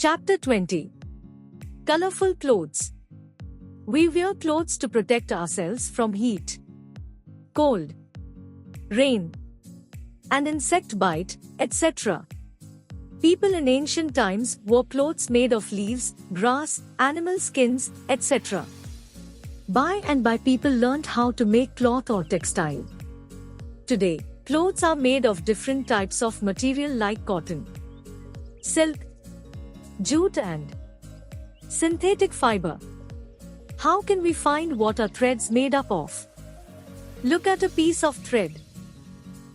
Chapter 20. Colorful Clothes. We wear clothes to protect ourselves from heat, cold, rain, and insect bite, etc. People in ancient times wore clothes made of leaves, grass, animal skins, etc. By and by people learned how to make cloth or textile. Today, clothes are made of different types of material like cotton, silk, jute and synthetic fiber. How can we find what are threads made up of? Look at a piece of thread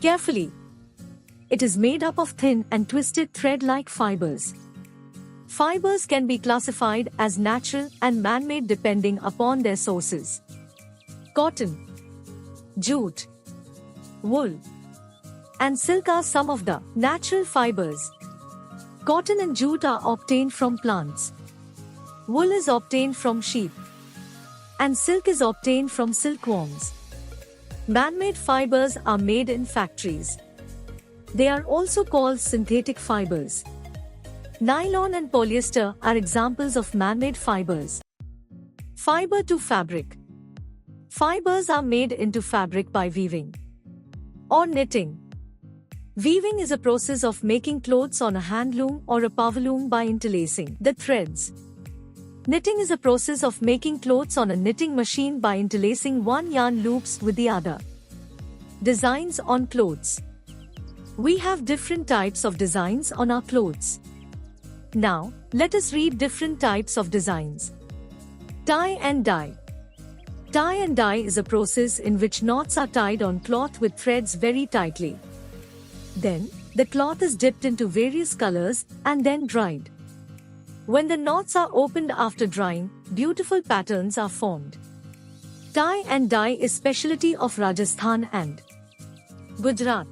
carefully. It is made up of thin and twisted thread-like fibers. Fibers can be classified as natural and man-made depending upon their sources. Cotton, jute, wool, and silk are some of the natural fibers. Cotton and jute are obtained from plants. Wool is obtained from sheep. And silk is obtained from silkworms. Man-made fibers are made in factories. They are also called synthetic fibers. Nylon and polyester are examples of man-made fibers. Fiber to fabric. Fibers are made into fabric by weaving or knitting. Weaving is a process of making clothes on a handloom or a powerloom by interlacing the threads. Knitting is a process of making clothes on a knitting machine by interlacing one yarn loops with the other. Designs on clothes. We have different types of designs on our clothes. Now, let us read different types of designs. Tie and dye. Tie and dye is a process in which knots are tied on cloth with threads very tightly. Then, the cloth is dipped into various colors and then dried. When the knots are opened after drying, beautiful patterns are formed. Tie and dye is specialty of Rajasthan and Gujarat.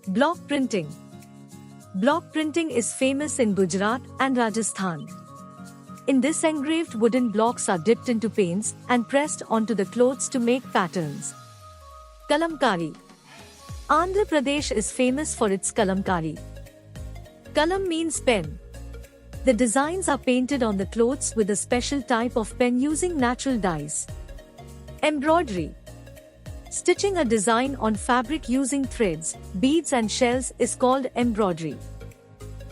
Block printing. Block printing is famous in Gujarat and Rajasthan. In this, engraved wooden blocks are dipped into paints and pressed onto the clothes to make patterns. Kalamkari. Andhra Pradesh is famous for its kalamkari. Kalam means pen. The designs are painted on the clothes with a special type of pen using natural dyes. Embroidery. Stitching a design on fabric using threads, beads and shells is called embroidery.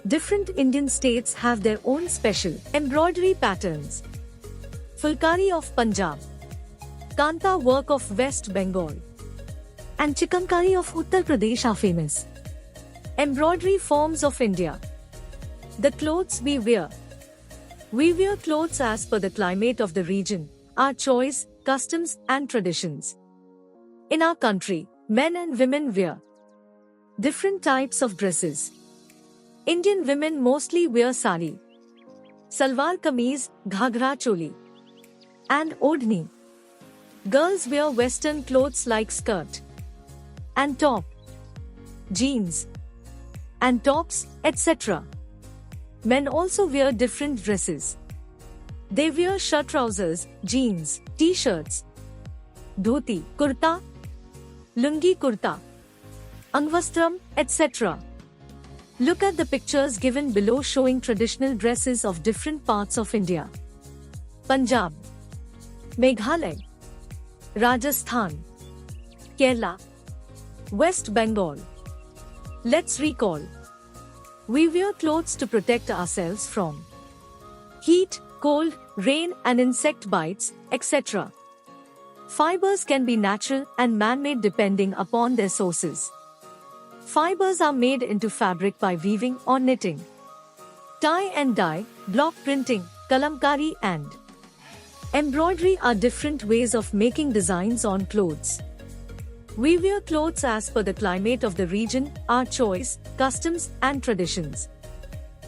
Different Indian states have their own special embroidery patterns. Fulkari of Punjab, Kanta work of West Bengal, and Chikankari of Uttar Pradesh are famous. Embroidery forms of India. The clothes we wear. We wear clothes as per the climate of the region, our choice, customs and traditions. In our country, men and women wear different types of dresses. Indian women mostly wear sari, salwar kameez, ghagra choli, and odhni. Girls wear western clothes like skirt and top, jeans and tops, etc. Men also wear different dresses. They wear shirt trousers, jeans, t-shirts, dhoti, kurta, lungi kurta, angvastram, etc. Look at the pictures given below showing traditional dresses of different parts of India. Punjab, Meghalaya, Rajasthan, Kerala, West Bengal. Let's recall. We wear clothes to protect ourselves from heat, cold, rain and insect bites, etc. Fibers can be natural and man-made depending upon their sources. Fibers are made into fabric by weaving or knitting. Tie and dye, block printing, kalamkari and embroidery are different ways of making designs on clothes. We wear clothes as per the climate of the region, our choice, customs and traditions.